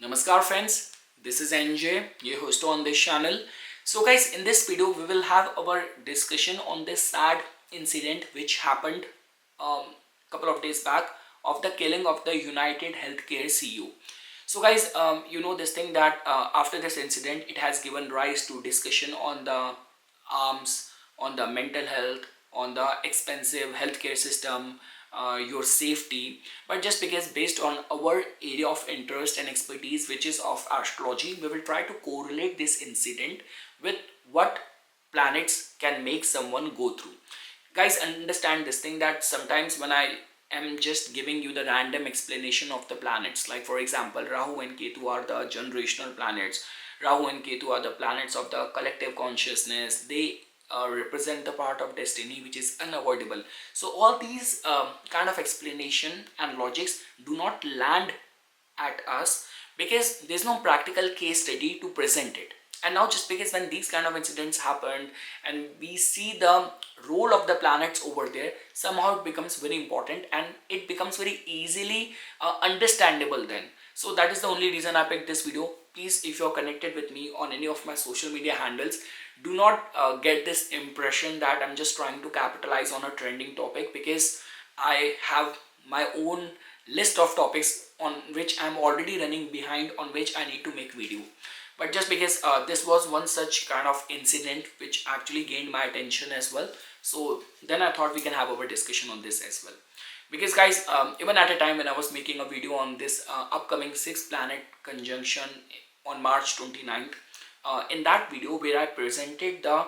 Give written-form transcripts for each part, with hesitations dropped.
Namaskar friends, this is NJ, your host on this channel. So guys, in this video we will have our discussion on this sad incident which happened couple of days back of the killing of the United Healthcare CEO. So guys, you know this thing that after this incident it has given rise to discussion on the arms, on the mental health, on the expensive healthcare system, your safety. But just because based on our area of interest and expertise, which is of astrology, we will try to correlate this incident with what planets can make someone go through. Guys, understand this thing that sometimes when I am just giving you the random explanation of the planets, like for example Rahu and Ketu are the generational planets. Rahu and Ketu are the planets of the collective consciousness. They represent the part of destiny which is unavoidable. So all these kind of explanation and logics do not land at us because there's no practical case study to present it. And now just because when these kind of incidents happen and we see the role of the planets over there, somehow it becomes very important and it becomes very easily understandable then. So that is the only reason I picked this video. Please, if you're connected with me on any of my social media handles, do not get this impression that I'm just trying to capitalize on a trending topic, because I have my own list of topics on which I'm already running behind, on which I need to make video. But just because this was one such kind of incident which actually gained my attention as well, so then I thought we can have our discussion on this as well. Because guys, even at a time when I was making a video on this upcoming 6th planet conjunction on March 29th, in that video where I presented the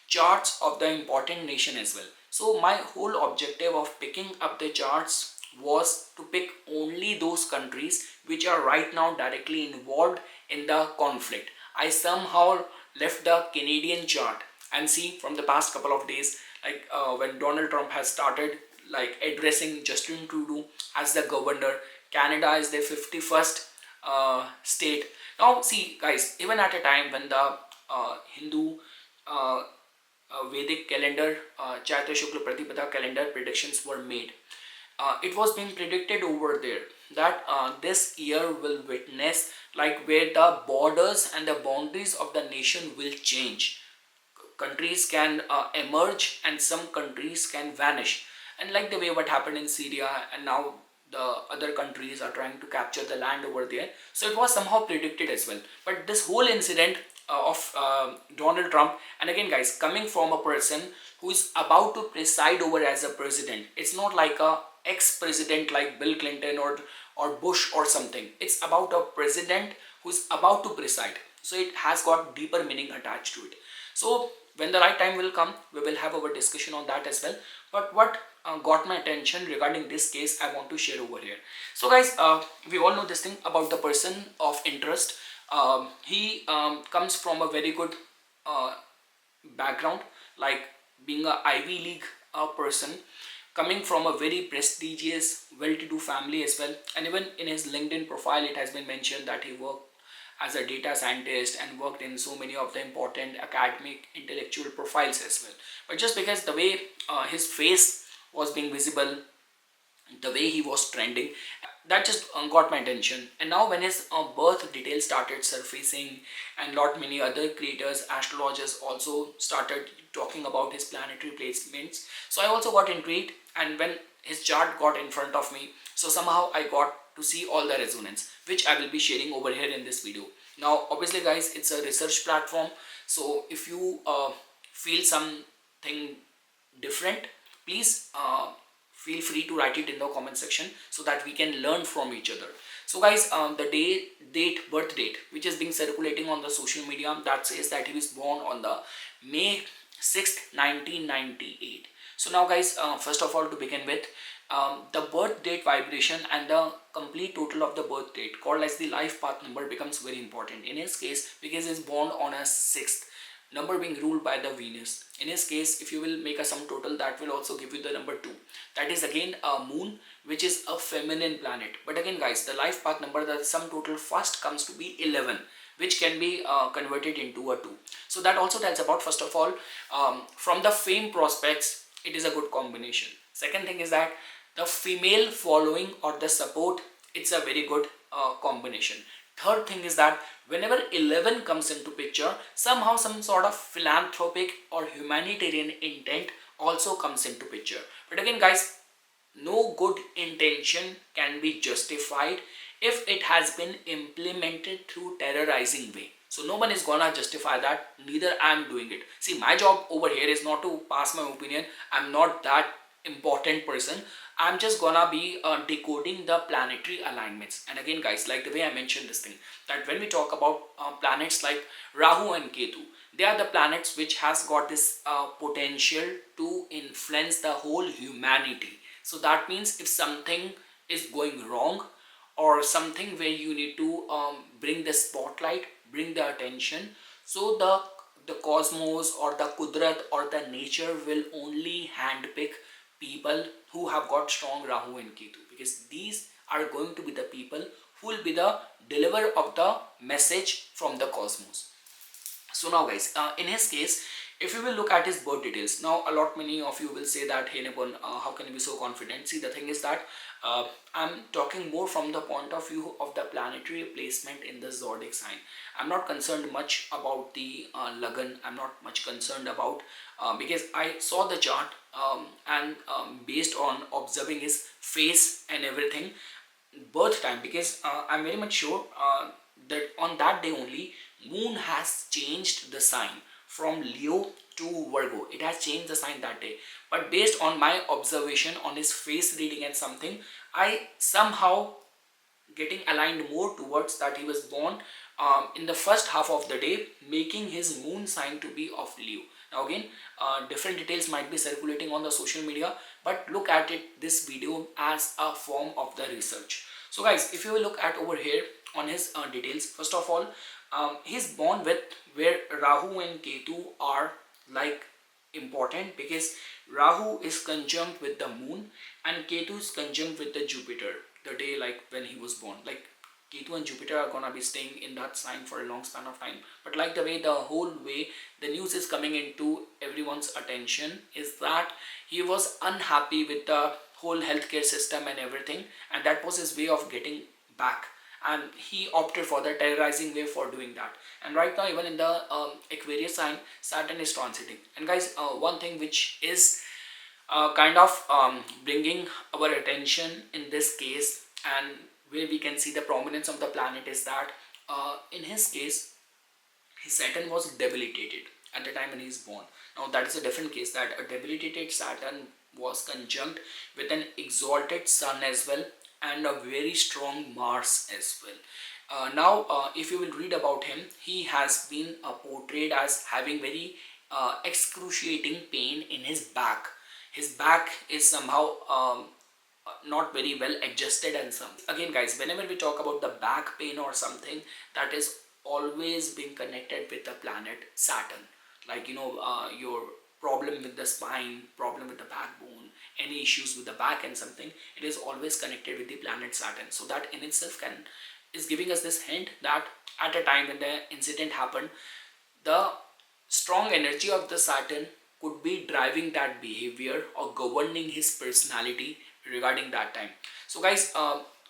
charts of the important nation as well. So my whole objective of picking up the charts was to pick only those countries which are right now directly involved in the conflict. I somehow left the Canadian chart, and see from the past couple of days, like when Donald Trump has started like addressing Justin Trudeau as the governor, Canada is the 51st state. Now see guys, even at a time when the Hindu Vedic calendar, Chaitra Shukla Pratipada calendar predictions were made, it was being predicted over there that this year will witness like where the borders and the boundaries of the nation will change. Countries can emerge and some countries can vanish, and like the way what happened in Syria, and now the other countries are trying to capture the land over there. So it was somehow predicted as well. But this whole incident of Donald Trump, and again guys, coming from a person who is about to preside over as a president, it's not like a ex-president like Bill Clinton or Bush or something. It's about a president who's about to preside, so it has got deeper meaning attached to it. So when the right time will come, we will have our discussion on that as well. But what got my attention regarding this case, I want to share over here. So guys, we all know this thing about the person of interest. He comes from a very good background, like being a Ivy League person, coming from a very prestigious, well-to-do family as well. And even in his LinkedIn profile, it has been mentioned that he worked as a data scientist and worked in so many of the important academic intellectual profiles as well. But just because the way his face was being visible, the way he was trending, that just got my attention. And now when his birth details started surfacing, and lot many other creators, astrologers also started talking about his planetary placements, so I also got intrigued. And when his chart got in front of me, so somehow I got to see all the resonance, which I will be sharing over here in this video. Now obviously guys, it's a research platform, so if you feel something different, please feel free to write it in the comment section so that we can learn from each other. So guys, the birth date which is being circulating on the social media, that says that he was born on the May 6th 1998. So now guys, first of all, to begin with, the birth date vibration and the complete total of the birth date, called as the life path number, becomes very important in his case, because he is born on a 6th number being ruled by the Venus. In his case, if you will make a sum total, that will also give you the number 2. That is again a moon, which is a feminine planet. But again guys, the life path number, the sum total first comes to be 11, which can be converted into a 2. So that also tells about, first of all, from the fame prospects, it is a good combination. Second thing is that the female following or the support, it's a very good combination. Third thing is that whenever 11 comes into picture, somehow some sort of philanthropic or humanitarian intent also comes into picture. But again guys, no good intention can be justified if it has been implemented through terrorizing way. So no one is gonna justify that, neither I am doing it. See, my job over here is not to pass my opinion. I'm not that important person. I'm just gonna be decoding the planetary alignments. And again guys, like the way I mentioned this thing, that when we talk about planets like Rahu and Ketu, they are the planets which has got this potential to influence the whole humanity. So that means if something is going wrong, or something where you need to bring the spotlight, bring the attention, so the cosmos or the kudrat or the nature will only handpick people who have got strong Rahu and Ketu, because these are going to be the people who will be the deliverer of the message from the cosmos. So now guys, in his case, if you will look at his birth details, now a lot many of you will say that, hey Nipun, how can you be so confident? See, the thing is that I'm talking more from the point of view of the planetary placement in the zodiac sign. I'm not concerned much about the Lagan. I'm not much concerned about because I saw the chart and based on observing his face and everything, birth time, because I'm very much sure that on that day only moon has changed the sign from Leo to Virgo. It has changed the sign that day, but based on my observation on his face reading and something, I somehow getting aligned more towards that he was born in the first half of the day, making his moon sign to be of Leo. Now again, different details might be circulating on the social media, but look at it, this video as a form of the research. So guys, if you will look at over here on his details, first of all, he's born with where Rahu and Ketu are like important, because Rahu is conjunct with the moon and Ketu is conjunct with the Jupiter the day like when he was born. Like Ketu and Jupiter are gonna be staying in that sign for a long span of time, but like the way the whole way the news is coming into everyone's attention is that he was unhappy with the whole healthcare system and everything, and that was his way of getting back, and he opted for the terrorizing way for doing that. And right now, even in the Aquarius sign, Saturn is transiting. And guys, one thing which is kind of bringing our attention in this case, and where we can see the prominence of the planet, is that in his case, his Saturn was debilitated at the time when he is born. Now that is a different case, that a debilitated Saturn was conjunct with an exalted Sun as well, and a very strong Mars as well. Now if you will read about him, he has been portrayed as having very excruciating pain in his back. His back is somehow not very well adjusted and some. Again guys, whenever we talk about the back pain or something, that is always being connected with the planet Saturn. Like your problem with the spine, problem with the backbone, any issues with the back and something, it is always connected with the planet Saturn. So that in itself is giving us this hint that at a time when the incident happened, the strong energy of the Saturn could be driving that behavior or governing his personality regarding that time. So guys,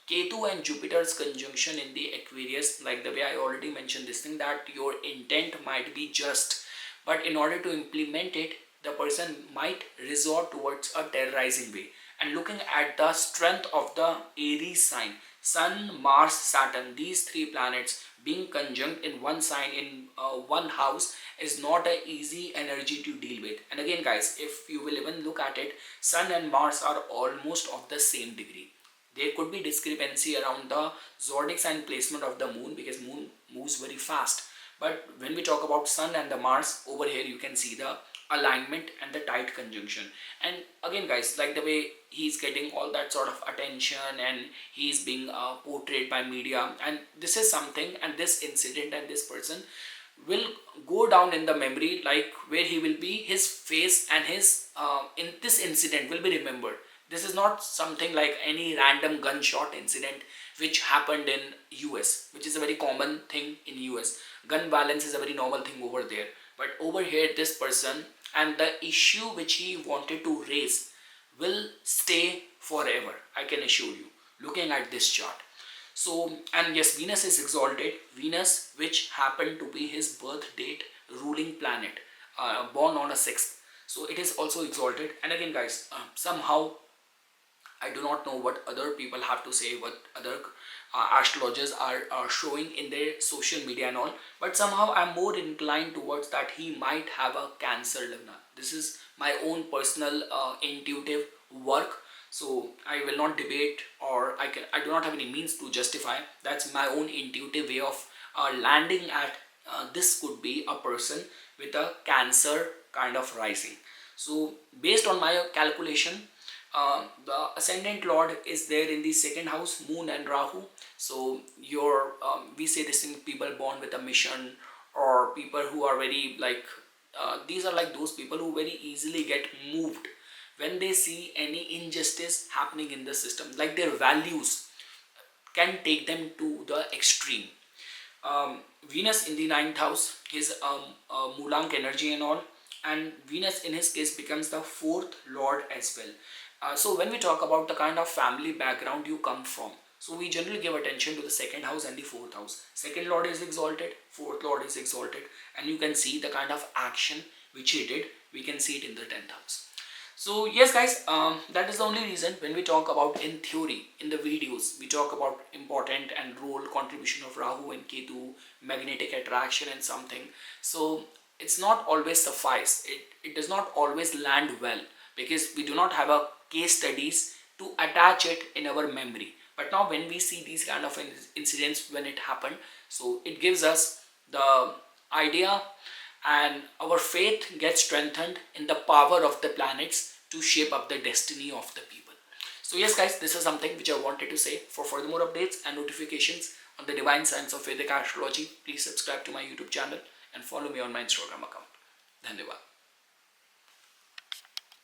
Ketu and Jupiter's conjunction in the Aquarius, like the way I already mentioned this thing, that your intent might be just, but in order to implement it, the person might resort towards a terrorizing way. And looking at the strength of the Aries sign, Sun, Mars, Saturn, these three planets being conjunct in one sign, in one house, is not an easy energy to deal with. And again guys, if you will even look at it, Sun and Mars are almost of the same degree. There could be discrepancy around the zodiac sign placement of the moon, because moon moves very fast. But when we talk about Sun and the Mars, over here you can see the alignment and the tight conjunction. And again guys, like the way he's getting all that sort of attention and he's being portrayed by media, and this is something, and this incident and this person will go down in the memory, like where he will be, his face and his in this incident will be remembered. This is not something like any random gunshot incident which happened in US, which is a very common thing in US. Gun violence is a very normal thing over there. But over here, this person and the issue which he wanted to raise will stay forever, I can assure you, looking at this chart. So, and yes, Venus is exalted. Venus, which happened to be his birth date ruling planet, born on a 6th. So it is also exalted. And again guys, somehow I do not know what other people have to say, what other astrologers are showing in their social media and all, but somehow I'm more inclined towards that he might have a Cancer Lagna. This is my own personal intuitive work, so I will not debate, or I do not have any means to justify. That's my own intuitive way of landing at this could be a person with a Cancer kind of rising. So based on my calculation, the ascendant lord is there in the second house, Moon and Rahu. So your we say this in people born with a mission, or people who are very like these are like those people who very easily get moved when they see any injustice happening in the system, like their values can take them to the extreme. Venus in the ninth house, his Mulank energy and all, and Venus in his case becomes the fourth lord as well. So when we talk about the kind of family background you come from, so we generally give attention to the second house and the fourth house. Second lord is exalted, fourth lord is exalted, and you can see the kind of action which he did. We can see it in the 10th house. So yes guys, that is the only reason when we talk about in theory, in the videos, we talk about important and role contribution of Rahu and Ketu, magnetic attraction and something. So it's not always suffice. It does not always land well, because we do not have a case studies to attach it in our memory. But now when we see these kind of incidents when it happened, so it gives us the idea, and our faith gets strengthened in the power of the planets to shape up the destiny of the people. So yes guys, this is something which I wanted to say. For further more updates and notifications on the divine science of Vedic astrology, please subscribe to my YouTube channel and follow me on my Instagram account. Dhanyavad.